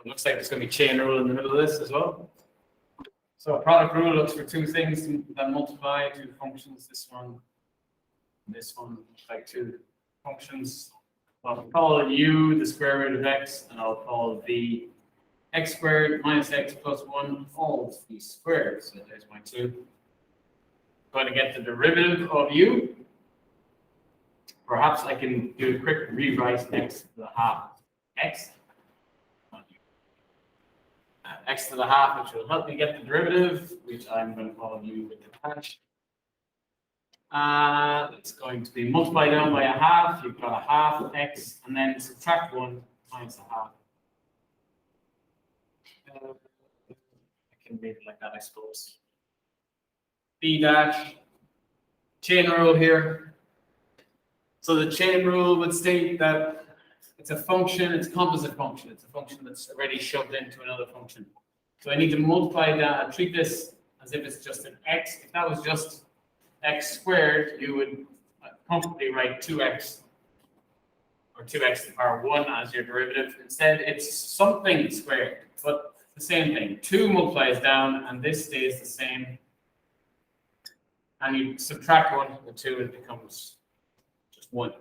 It looks like there's going to be chain rule in the middle of this as well. So a product rule looks for two things that multiply two functions. This one like two functions. Well, I'll call u the square root of x, and I'll call v x squared minus x plus 1 all to be squared. So there's my 2. Going to get the derivative of u. Perhaps I can do a quick rewrite x to the half x. X to the half, which will help me get the derivative, which I'm going to call u with the dash. It's going to be multiplied down by a half. You've got a half x, and then subtract 1 minus a half. I can leave it like that, I suppose. B dash, chain rule here. So the chain rule would state that it's a function, it's a composite function. It's a function that's already shoved into another function. So I need to multiply that, treat this as if it's just an x. If that was just x squared, you would comfortably write 2x or 2x to the power 1 as your derivative. Instead, it's something squared, but the same thing. 2 multiplies down, and this stays the same. And you subtract 1 from the 2, it becomes just 1.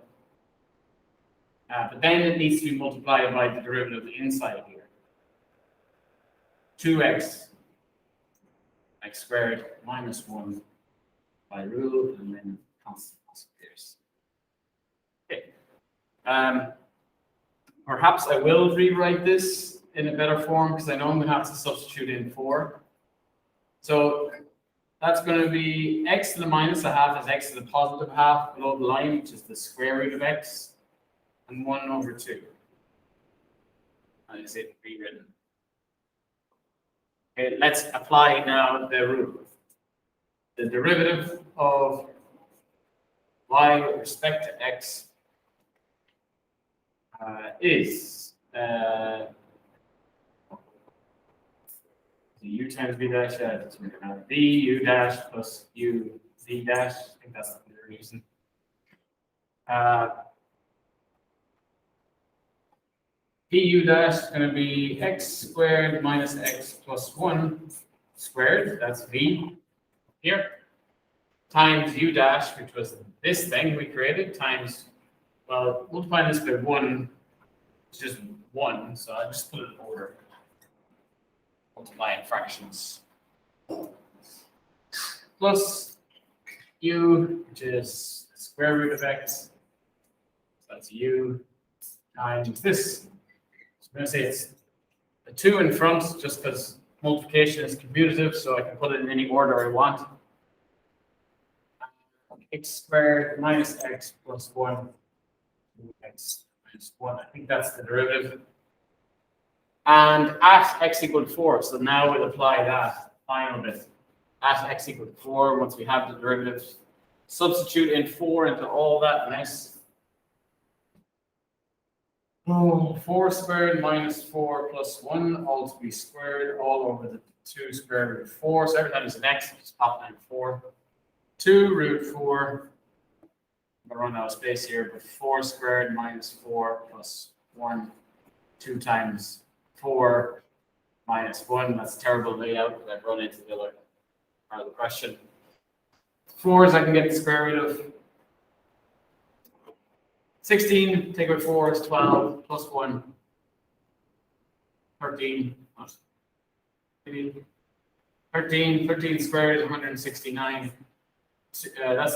But then it needs to be multiplied by the derivative inside here. 2x x squared minus 1 by rule, and then constant disappears. Okay. Perhaps I will rewrite this in a better form because I know I'm going to have to substitute in 4. So that's going to be x to the minus a half is x to the positive half below the line, which is the square root of x, and 1 over 2. And it's it rewritten. Okay, let's apply now the rule. The derivative of y with respect to x is u times v dash. So we're going to have v u dash plus u v dash. I think that's what we're using. Pu dash is going to be x squared minus x plus 1 squared. That's v here. Times u dash, which was this thing we created, times, well, multiplying this by 1 is just 1. So I just put it in order. Multiplying fractions. Plus u, which is the square root of x. So that's u times this. I'm going to say it's the 2 in front just because multiplication is commutative, so I can put it in any order I want. X squared minus x plus 1, x minus 1. I think that's the derivative. And at x equal 4, so now we'll apply that final bit. At x equal 4, once we have the derivatives, substitute in 4 into all that mess. Oh, 4 squared minus 4 plus 1, all to be squared, all over the 2 square root of 4. So every time there's an x, just pop down 4. 2 root 4. I'm going to run out of space here, but 4 squared minus 4 plus 1. 2 times 4 minus 1. That's a terrible layout, but I've run into the other part of the question. 4 is I can get the square root of 16, take out 4 is 12, plus 1, 13. 13 squared is 169. That's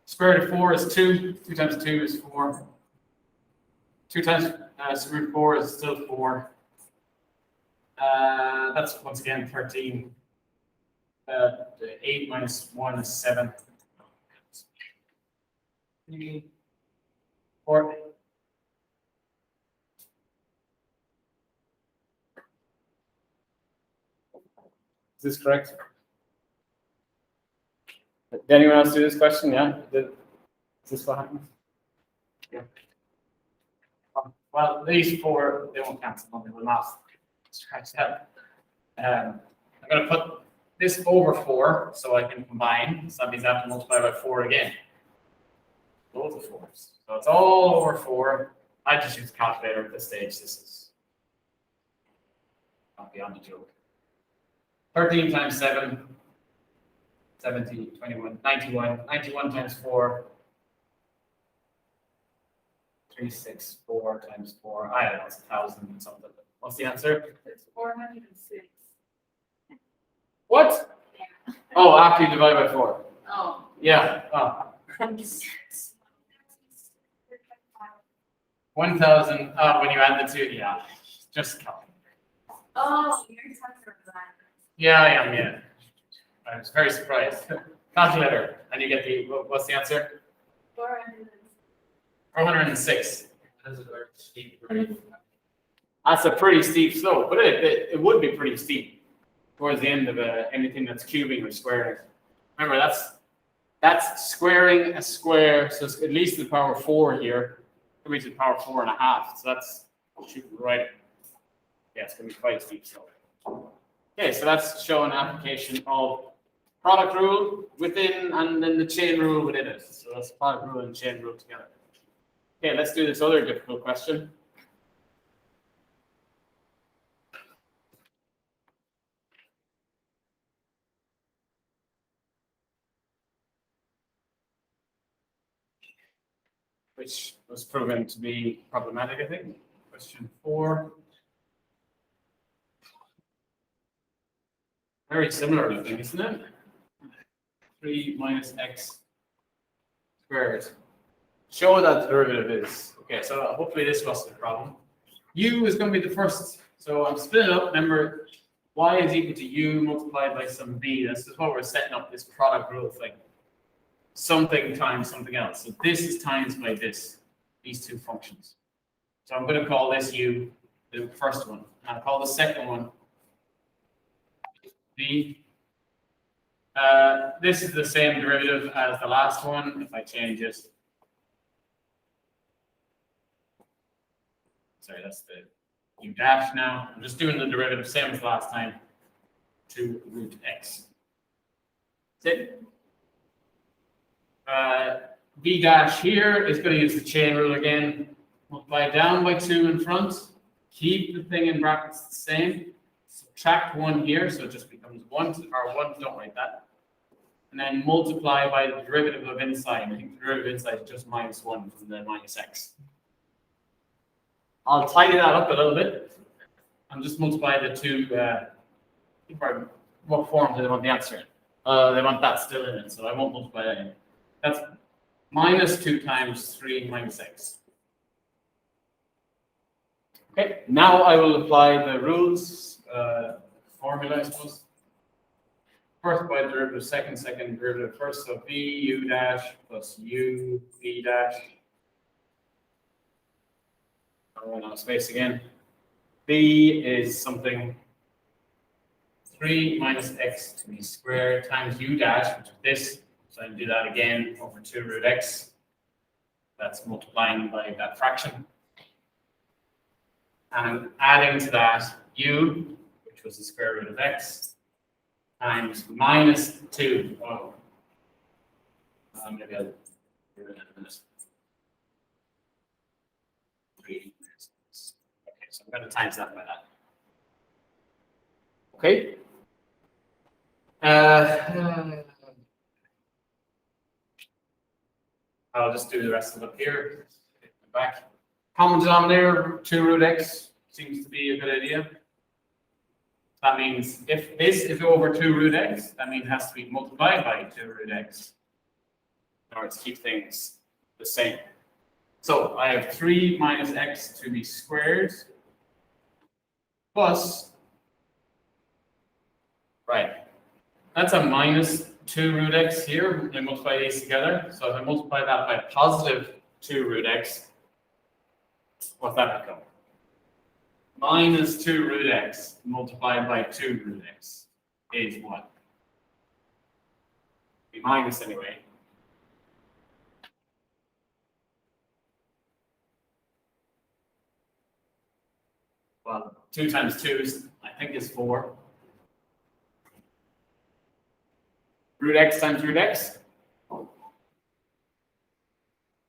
square root of 4 is 2. 2 times 2 is 4. 2 times root of 4 is still 4. That's once again 13. 8 minus 1 is 7. 4. Is this correct? Did anyone else do this question? Yeah? Is this what happened? Yeah. Well, these 4, they won't cancel, they will not scratch that. I'm going to put this over 4 so I can combine. So that means I have to multiply by 4 again. Loads of 4s. So it's all over 4. I just use a calculator at this stage. This is beyond the joke. 13 times 7, 70, 21, 91. 91 times 4, 364 times 4. I don't know, it's 1,000 and something. What's the answer? It's 406. What? Yeah. Oh, after you divide by 4. Oh. Yeah. Oh. 1,000. When you add the 2, yeah. Just count. Oh, you're talking about that. Yeah, I am, yeah. I was very surprised. Calculator. And you get the, what's the answer? 406. That's a very steep That's a pretty steep slope, but it would be pretty steep towards the end of anything that's cubing or squaring. Remember, that's squaring a square, so it's at least to the power 4 here. Could be to the power 4.5. So that's right. Yeah, it's going to be quite a steep slope. Okay, so that's showing application of product rule within and then the chain rule within it. So that's product rule and chain rule together. Okay, let's do this other difficult question. Which was proven to be problematic, I think. Question 4. Very similar looking, isn't it? 3 minus x squared. Show what that derivative is. Okay, so hopefully this wasn't a problem. U is going to be the first. So I'm splitting it up. Remember, y is equal to u multiplied by some b. This is what we're setting up this product rule thing. Something times something else. So this is times by this, these two functions. So I'm going to call this u, the first one. And I'll call the second one b. This is the same derivative as the last one. If I change it, sorry, that's the u dash now. I'm just doing the derivative same as last time, 2 root x. That's it. B dash here is going to use the chain rule again. Multiply down by 2 in front. Keep the thing in brackets the same. Subtract 1 here, so it just becomes 1 to the power 1. Don't write that. And then multiply by the derivative of inside. I think the derivative inside is just minus 1 from the minus x. I'll tidy that up a little bit. I'm just multiply the two. What form do they want the answer in? They want that still in it, so I won't multiply that in. That's minus 2 times 3 minus x. Okay, now I will apply the rules, formula, I suppose. First by derivative, second derivative first. So b u dash plus u b dash. I'll run out of space again. B is something 3 minus x to the squared times u dash, which is this. So I can do that again over 2 root x. That's multiplying by that fraction. And I'm adding to that u, which was the square root of x, times minus 2. Oh. Maybe I'll do it in a minute. 3. Okay, so I'm going to times that by that. Okay. I'll just do the rest of it here. Back. Common denominator, 2 root x seems to be a good idea. That means if this is over 2 root x, that means it has to be multiplied by 2 root x in order to keep things the same. So I have 3 minus x to the squared plus, right, that's a minus 2 root x here. I multiply these together. So if I multiply that by positive 2 root x, what's that become? Minus 2 root x multiplied by 2 root x is what? Be minus anyway. Well, 2 times 2 is, I think, is 4. Root x times root x.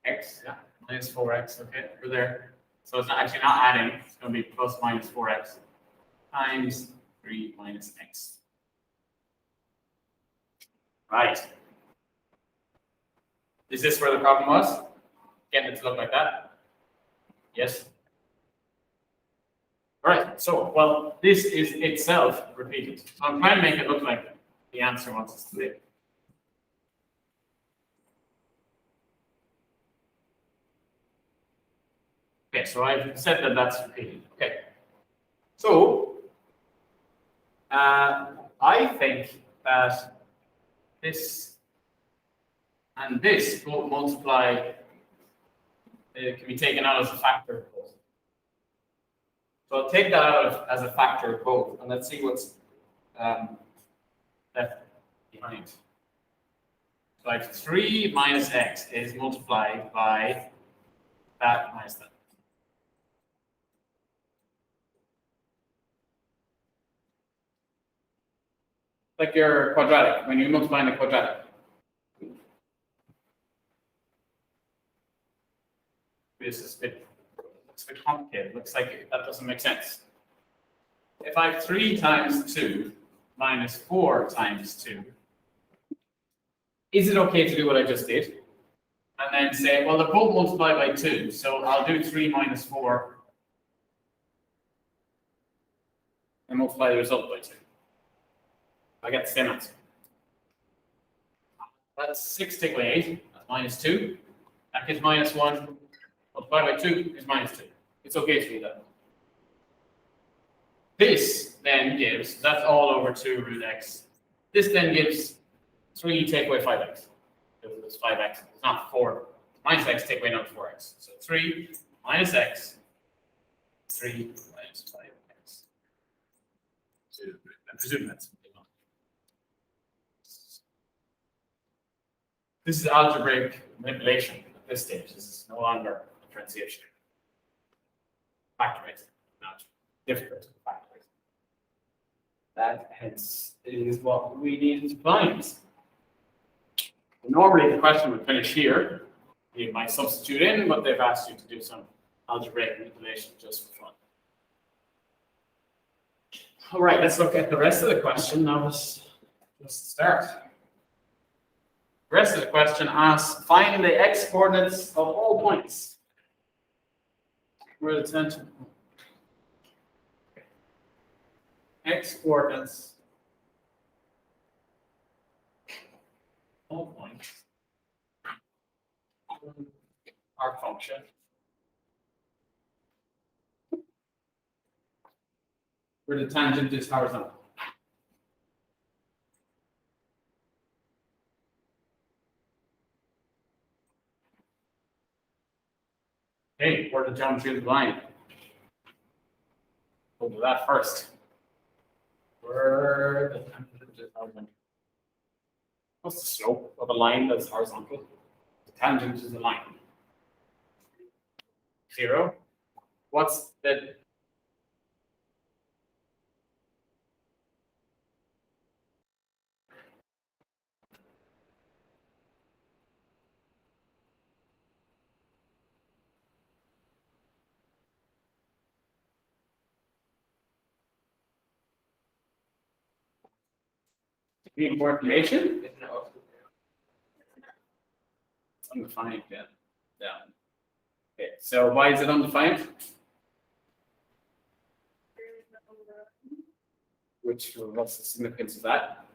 X, yeah, minus 4x. Okay, we're there. So it's actually not adding. It's going to be plus minus 4x times 3 minus x. Right. Is this where the problem was? Get it to look like that? Yes. All right, so, well, this is itself repeated. So I'm trying to make it look like the answer wants us to be. Okay, so I've said that that's repeated. Okay. So, I think that this and this both multiply, it can be taken out as a factor of both. So I'll take that out as a factor of both, and let's see what's left behind. So like 3 minus x is multiplied by that minus that. Like your quadratic, when you multiply the quadratic. This is it's a bit complicated. Looks like that doesn't make sense. If I have 3 times 2 minus 4 times 2, is it okay to do what I just did? And then say, well, they're both multiplied by 2, so I'll do 3 minus 4 and multiply the result by 2. I get the same answer. That's 6 take away 8, that's minus 2. That gives minus 1. Multiplied by 2 is minus 2. It's okay to do that. This then gives, that's all over 2 root x. This then gives 3 take away 5x. It's 5x, it's not 4. Minus x take away another 4x. So 3 minus x, 3 minus 5x. So I presume that's something else. This is algebraic manipulation at this stage. This is no longer differentiation. Factorizing, not difficult factorizing. That hence is what we need to find. Normally the question would finish here. You might substitute in, but they've asked you to do some algebraic manipulation just for fun. All right, let's look at the rest of the question. Now let's start. The rest of the question asks, find the x coordinates of all points. Where the tangent. X coordinates all points. Our function. Where the tangent is horizontal. Okay, where the geometry of the line. We'll do that first. Where the tangent is horizontal. What's the slope of a line that's horizontal? The tangent is the line. 0. What's the information? Undefined, yeah. Yeah. Okay, so why is it undefined? What's the significance of that?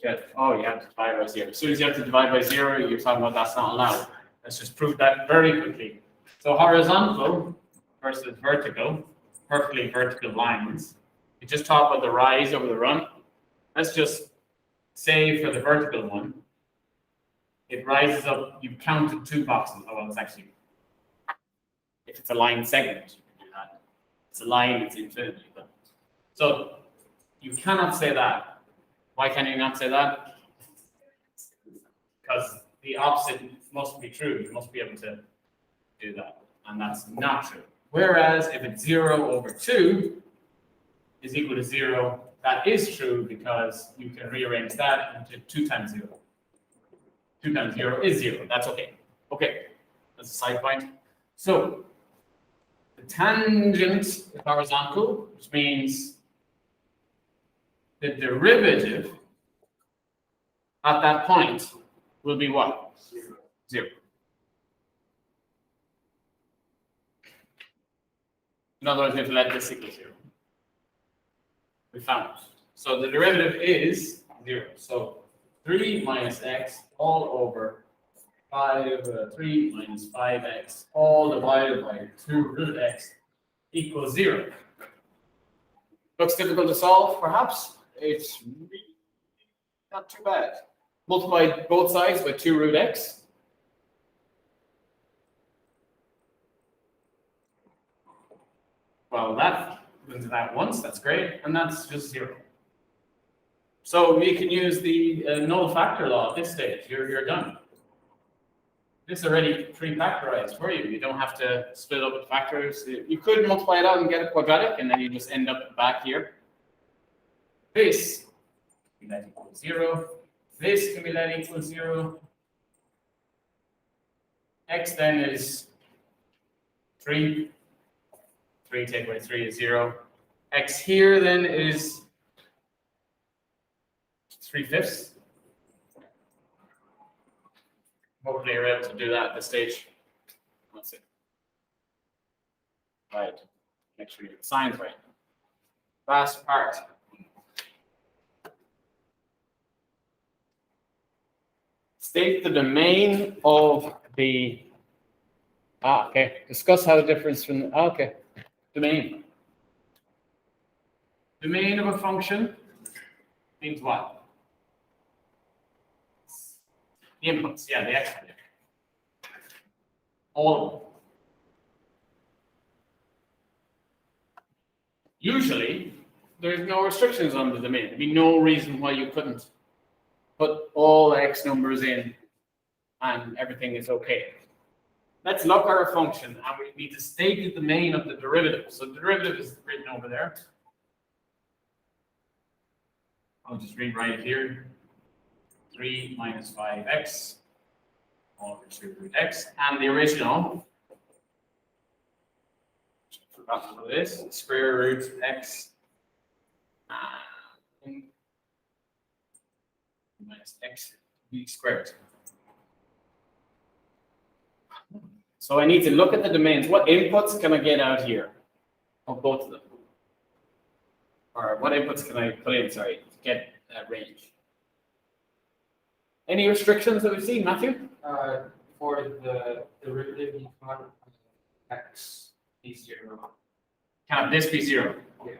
Yeah. Oh, you have to divide by 0. As soon as you have to divide by 0, you're talking about that's not allowed. Let's just prove that very quickly. So horizontal versus vertical, perfectly vertical lines. You just talk about the rise over the run. Let's just say for the vertical one, it rises up, you counted 2 boxes. Oh, well, it's actually, if it's a line segment, you can do that. It's a line, it's infinity. So you cannot say that. Why can you not say that? Because the opposite must be true. You must be able to do that. And that's not true. Whereas if it's 0 over 2 is equal to 0, that is true because you can rearrange that into 2 times 0. 2 times 0 is 0. That's okay. Okay, that's a side point. So the tangent is horizontal, which means the derivative at that point will be what? 0. In other words, we have to let this equal 0. We found it. So the derivative is 0. So 3 minus x all over 3 minus 5x all divided by 2 root x equals 0. Looks difficult to solve, perhaps. It's really not too bad. Multiply both sides by 2 root x. Well, that went to that once, that's great, and that's just 0. So we can use the null factor law at this stage. You're done. This is already pre-factorized for you. You don't have to split up with factors. You could multiply it out and get a quadratic, and then you just end up back here. This can be let equal 0. This can be let equal 0. X then is 3. 3 take away 3 is 0. X here then is 3/5. Hopefully you're able to do that at this stage. That's it. Right. Make sure you get the signs right. Last part. State the domain of the. Okay. Discuss how the difference from. Okay. Domain. Domain of a function means what? The inputs, yeah, the x value. All of them. Usually, there's no restrictions on the domain. There'd be no reason why you couldn't put all x numbers in and everything is okay. Let's look at our function and we need to state the domain of the derivative. So the derivative is written over there. I'll just rewrite it here. 3 minus 5x over 2 root x. And the original, I forgot what it is, square root x minus x squared. So I need to look at the domains. What inputs can I get out here of both of them? Or what inputs can I put in, sorry, to get that range? Any restrictions that we've seen, Matthew? For the derivative, you can't x be 0. Can this be 0? Yeah.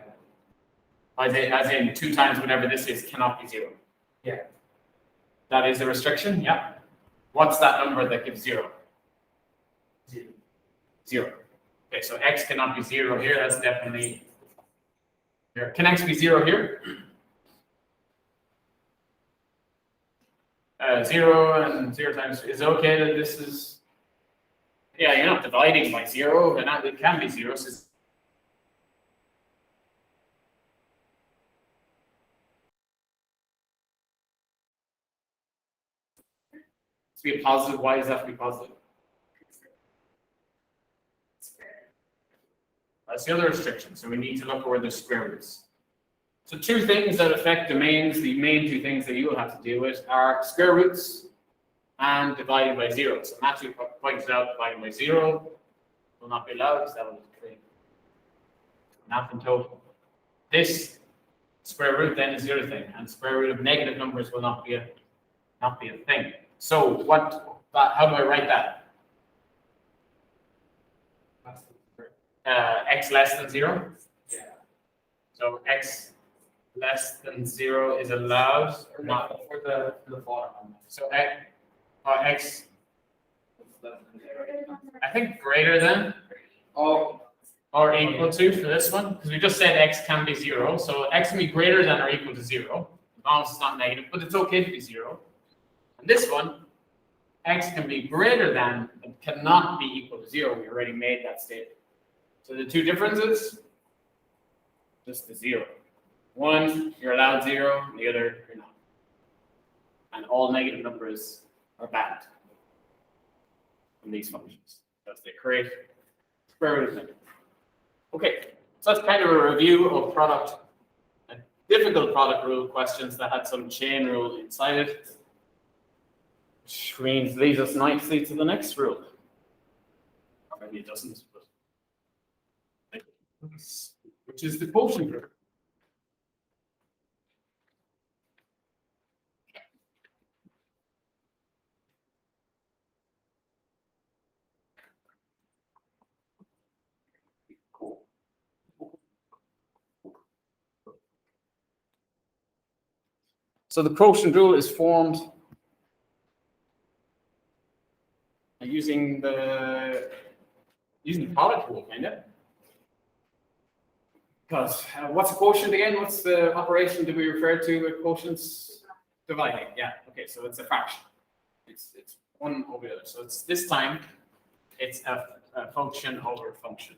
As in 2 times whatever this is cannot be 0. Yeah. That is a restriction? Yeah. What's that number that gives 0? 0. Okay, so x cannot be 0 here. That's definitely here. Can x be 0 here? 0 and 0 times is okay that this is. Yeah, you're not dividing by 0, and it can be 0. So to be a positive, why does that have to be positive? That's the other restriction. So we need to look where the square roots. So 2 things that affect domains, the main 2 things that you will have to deal with are square roots and dividing by 0. So Matthew pointed out dividing by 0 will not be allowed because that will create math in total. This square root then is the other thing, and square root of negative numbers will not be a thing. So how do I write that? X less than 0? Yeah. So x less than 0 is allowed or not? For the bottom. So x Less than 0. I think greater than or equal to for this one, because we just said x can be 0. So x can be greater than or equal to 0, as long as it's not negative, but it's okay to be 0. And this one, x can be greater than but cannot be equal to 0. We already made that statement. So the 2 differences, just the 0. One, you're allowed 0, and the other, you're not. And all negative numbers are bad in these functions, because they create square root of negative. Okay, so that's kind of a review of difficult product rule questions that had some chain rule inside it, which means leads us nicely to the next rule. Or maybe it doesn't, but which is the quotient rule. So the quotient rule is formed using the product rule, kind of. Because what's a quotient again? What's the operation that we refer to with quotients? Dividing. Yeah. Okay. So it's a fraction. It's one over the other. So it's this time it's a function over a function.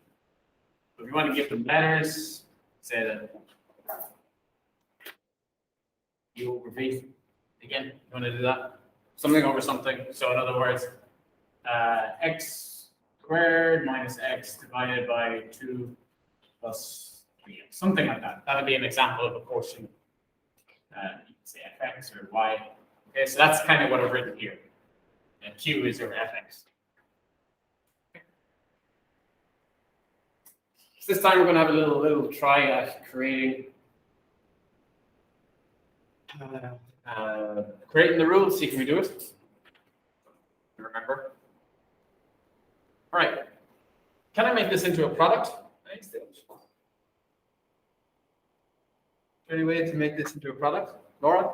So if you want to give them letters, say that u over v. Again, you want to do that? Something over something. So in other words, x squared minus x divided by 2 plus 3, something like that. That would be an example of a quotient. You can say fx or y. Okay, so that's kind of what I've written here. And q is your fx. So this time we're going to have a little try at creating the rules. See, can we do it? Remember? All right. Can I make this into a product? Is there any way to make this into a product? Laura?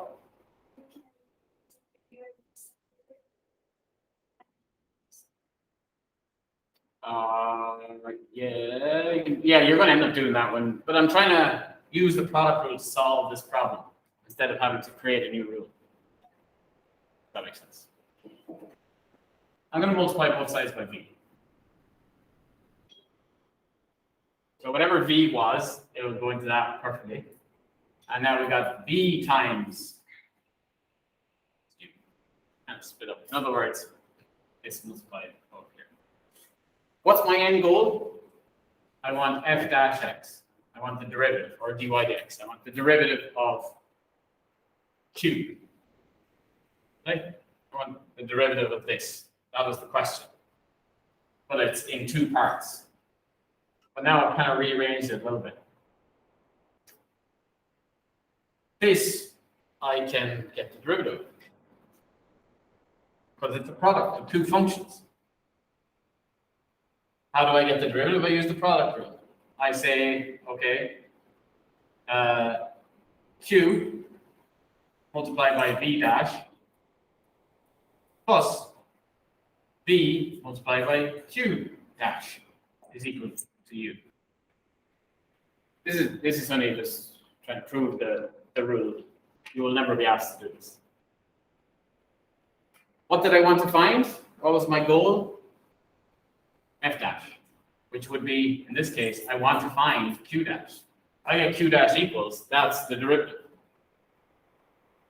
Yeah, you're going to end up doing that one. But I'm trying to use the product rule to solve this problem instead of having to create a new rule. That makes sense. I'm going to multiply both sides by v. So whatever v was, it would go into that perfectly. And now we got v times u. And split up. In other words, it's multiplied over here. What's my end goal? I want f dash x. I want the derivative, or dy dx. I want the derivative of q. Right? I want the derivative of this. That was the question. But it's in 2 parts. But now I've kind of rearranged it a little bit. This, I can get the derivative. Because it's a product of 2 functions. How do I get the derivative? I use the product rule. I say, okay, q multiplied by v dash plus v multiplied by q dash is equal to u. This is only just trying to prove the rule. You will never be asked to do this. What did I want to find? What was my goal? F dash, which would be, in this case, I want to find q dash. I get q dash equals, that's the derivative.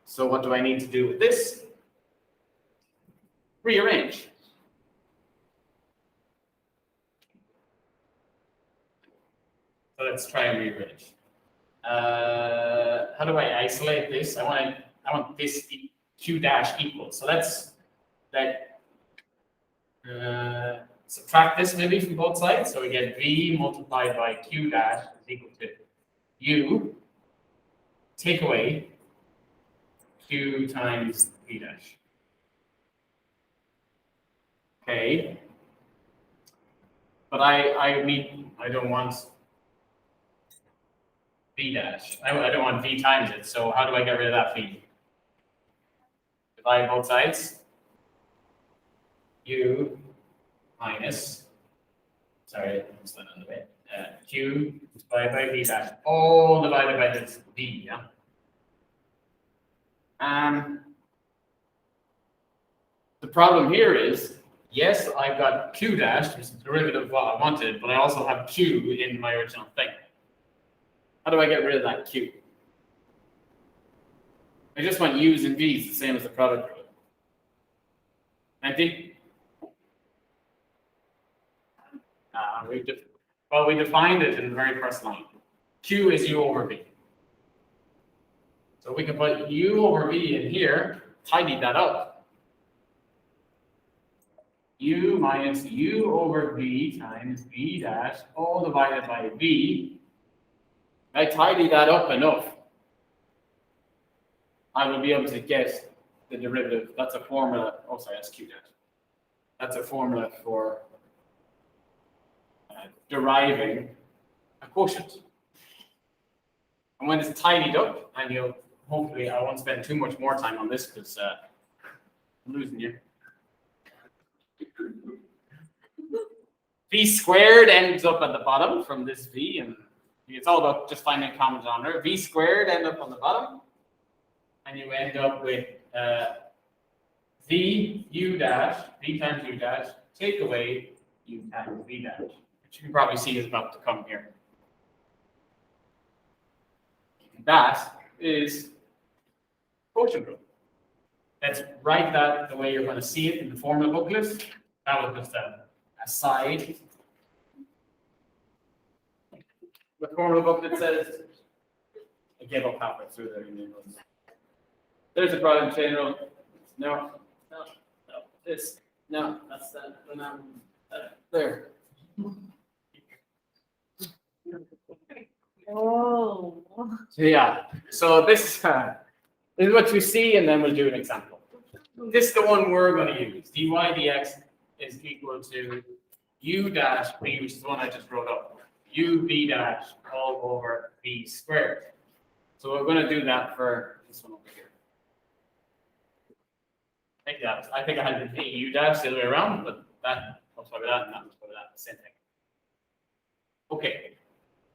So what do I need to do with this? Rearrange. So let's try and rearrange. How do I isolate this? I want this q dash equals. So let's subtract this maybe from both sides. So we get v multiplied by q dash is equal to u. Take away q times v dash. Okay. But I don't want v dash. I don't want v times it. So how do I get rid of that v? Divide both sides. U minus, sorry, I'm still on the way. Q divided by v dash, all divided by this v, yeah? The problem here is, yes, I've got q dash, which is the derivative of what I wanted, but I also have q in my original thing. How do I get rid of that q? I just want u's and v's, the same as the product rule. Empty? Well, we defined it in the very first line. Q is U over V. So we can put U over V in here, tidy that up. U minus U over V times V dash all divided by V. I tidy that up enough, I will be able to get the derivative. That's a formula. Oh, sorry, that's Q dash. That's a formula for deriving a quotient. And when it's tidied up, and you'll hopefully, I won't spend too much more time on this because I'm losing you. V squared ends up at the bottom from this V, and it's all about just finding a common denominator. V squared end up on the bottom, and you end up with V U dash, V times U dash, take away U times V dash, which you can probably see is about to come here. That is quotient rule. Let's write that the way you're going to see it in the formula booklet. That was just a aside. The formula booklet says, I gave up halfway through there. There's a product chain rule. No, this. No, that's that. No, there. Oh. So yeah, so this is what you see, and then we'll do an example. This is the one we're going to use. dy dx is equal to u dash v, which is the one I just wrote up. U v dash all over v squared. So we're going to do that for this one over here. I think I had the v u dash the other way around, but that multiplied by that and that multiplied by that, same thing. Okay.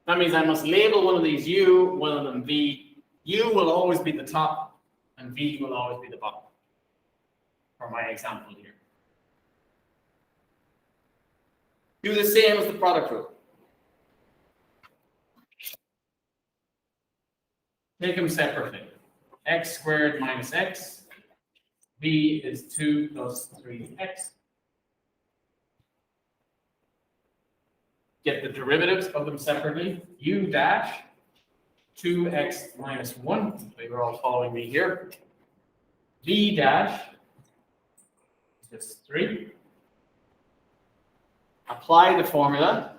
That means I must label one of these u, one of them v. U will always be the top, and v will always be the bottom, for my example here. Do the same as the product rule. Take them separately. X squared minus x. V is 2 plus 3x. Get the derivatives of them separately. U dash 2x minus 1. They were all following me here. V dash is 3. Apply the formula.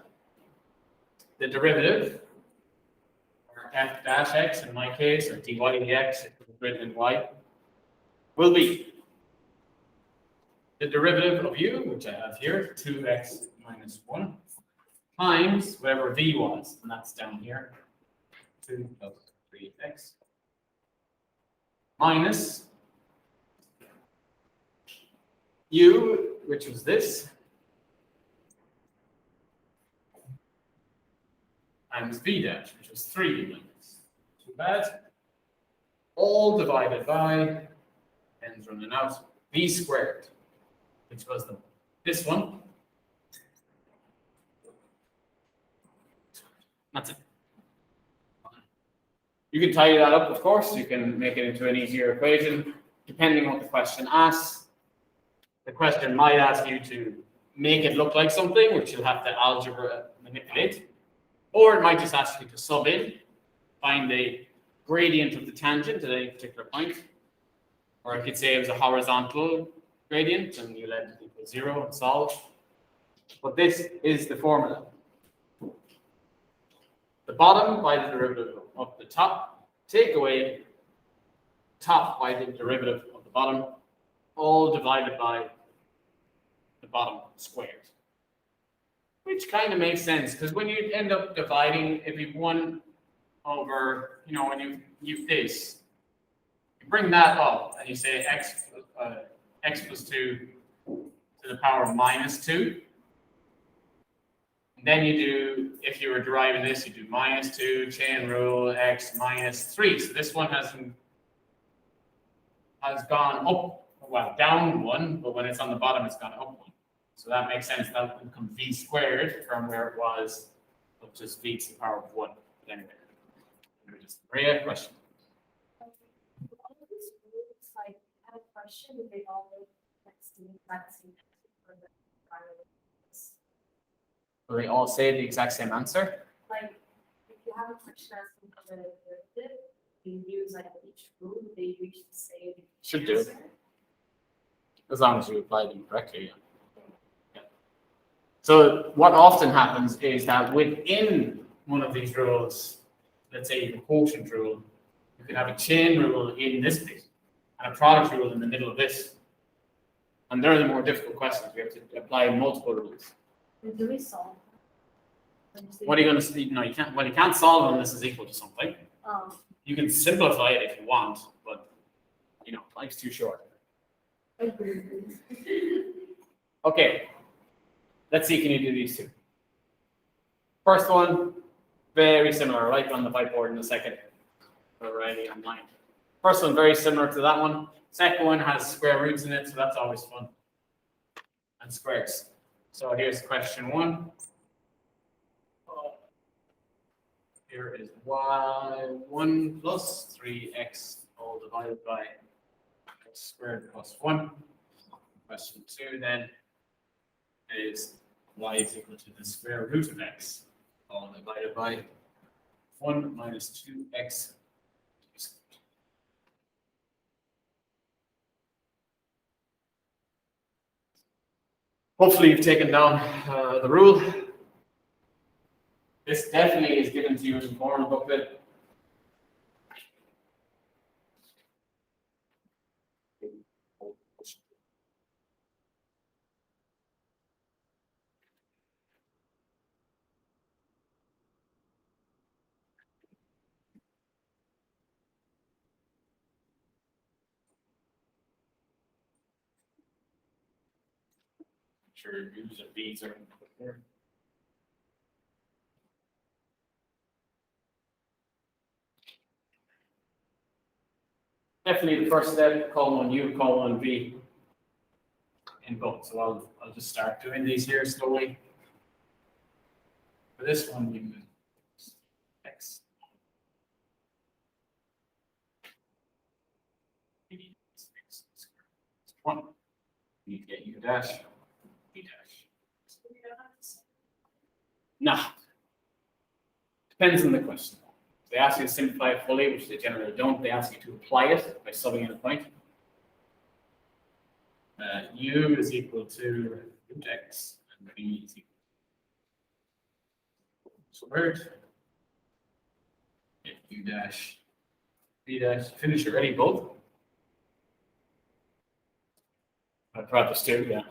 The derivative, or f dash x in my case, or dy dx if it's written in y, will be the derivative of u, which I have here, 2x minus 1. Times whatever v was, and that's down here, 2 plus 3x, minus u, which was this, times v dash, which was 3 minus. Too bad. All divided by, ends running out, v squared, which was this one. That's it. You can tidy that up, of course. You can make it into an easier equation, depending on what the question asks. The question might ask you to make it look like something, which you'll have to algebra manipulate. Or it might just ask you to sub in, find the gradient of the tangent at any particular point. Or it could say it was a horizontal gradient, and you let it equal 0 and solve. But this is the formula. The bottom by the derivative of the top, take away top by the derivative of the bottom, all divided by the bottom squared. Which kind of makes sense, because when you end up dividing, if you 1 over, when you this, you bring that up and you say x plus 2 to the power of minus 2. And then you do, if you were deriving this, you do minus 2, chain rule, x minus 3. So this one has gone up, well, down 1, but when it's on the bottom, it's gone up 1. So that makes sense. That will become v squared from where it was, of just v to the power of 1. But anyway, Maria, question? All these rules, like, I have a question, if they all make sense to me, for the Will they all say the exact same answer? Like, if you have a question asking for the derivative, you use like each rule, they reach the same. Should do. answer. As long as you apply them correctly. Yeah. So what often happens is that within one of these rules, let's say the quotient rule, you could have a chain rule in this bit and a product rule in the middle of this. And they're the more difficult questions. We have to apply multiple rules. Do we solve? What are you going to see? No, you can't. Well, you can't solve unless it's equal to something. You can simplify it if you want, but you know, life's too short. Okay, let's see. Can you do these two? First one, very similar. Right on the whiteboard in a second. Alrighty, online. First one, very similar to that one. Second one has square roots in it, so that's always fun. And squares. So here's question one. Here is y1 plus 3x all divided by x squared plus 1. Question 2 then is y is equal to the square root of x all divided by 1 minus 2x. Hopefully you've taken down the rule. This definitely is given to you in the form booklet. Sure, use of these are here. Definitely the first step, column U, column V in both. So I'll just start doing these here slowly. For this one, you use X. One. You get U dash, V dash. Nah. Depends on the question. They ask you to simplify it fully, which they generally don't. They ask you to apply it by subbing in a point. U is equal to root x, and V is equal to squared. U dash, V dash. Finish already, both? I practiced too, yeah.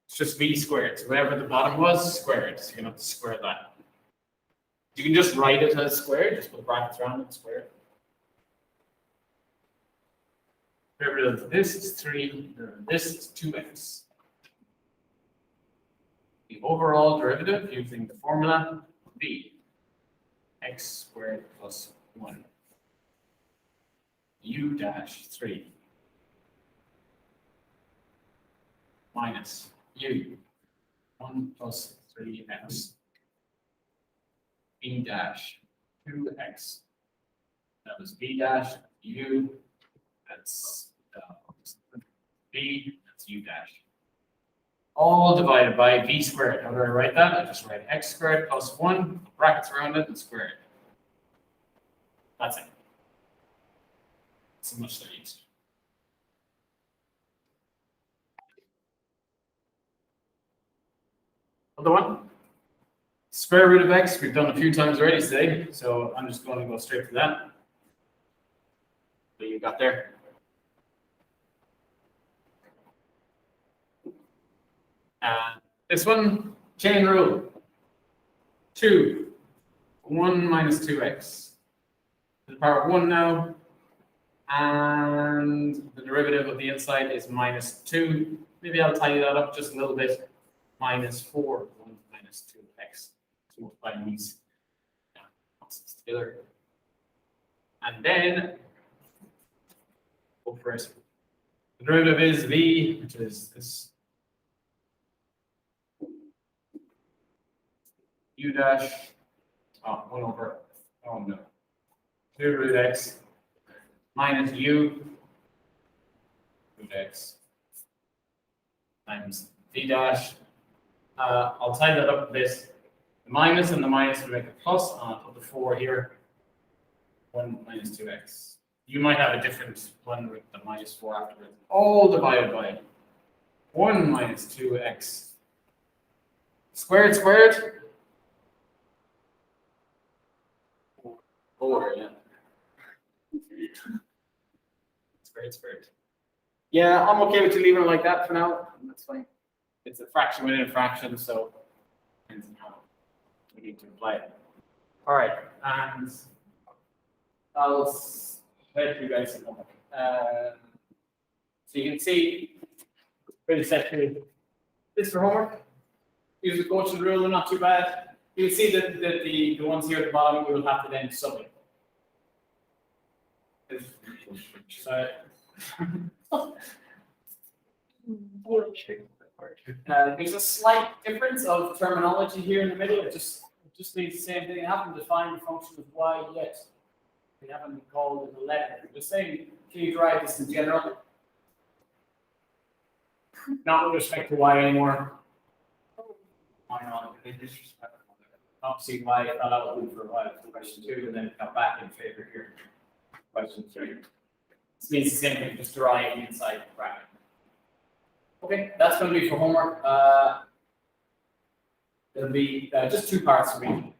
It's just V squared. So whatever the bottom was, squared. So you're going to have to square that. You can just write it as squared, just put brackets around it, squared. Derivative of this is 3, this is 2x. The overall derivative using the formula b, x squared plus 1, u dash 3 minus u 1 plus 3x b dash 2x. That was b dash u, that's b, that's u dash. All divided by v squared. How do I write that? I just write x squared plus 1, brackets around it, and squared. That's it. So much that easy. Other one? Square root of x, we've done a few times already today, so I'm just going to go straight to that. What you got there? This one, chain rule. 2, 1 minus 2x. To the power of 1 now. And the derivative of the inside is minus 2. Maybe I'll tidy that up just a little bit. Minus 4, 1 minus 2x. So multiplying these constants together. And then go for it. The derivative is v, which is this u dash, 1 over, oh no, 2 root x minus u root x times v dash. I'll tie that up with this. The minus and the minus will make a plus, and I'll put the 4 here. 1 minus 2x. You might have a different one with the minus 4 afterwards. All divided by 1 minus 2x squared squared. 4, yeah. Squared squared. Yeah, I'm okay with you leaving it like that for now. That's fine. It's a fraction within a fraction, so depends on how we need to apply it. All right, and I'll head through guys some homework. So you can see pretty essentially this for homework. Use the quotient rule, they're not too bad. You can see that the ones here at the bottom we will have to then sub it. There's a slight difference of terminology here in the middle. It just means the same thing. I haven't defined the function of y yet. We haven't called it a letter. We're saying, can you derive this in general? Not with respect to y anymore. Why not? Obviously, y fell out for a while for question 2, and then it got back in favor here. Question 3. This means the same thing, just derive inside the bracket. Okay, that's going to be for homework. There'll be just 2 parts for me,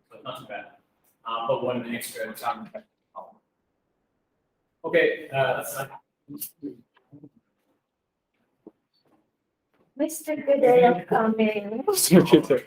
so not too bad. But 1 extra exam. Okay, that's Mr. Good day of coming. Let's go.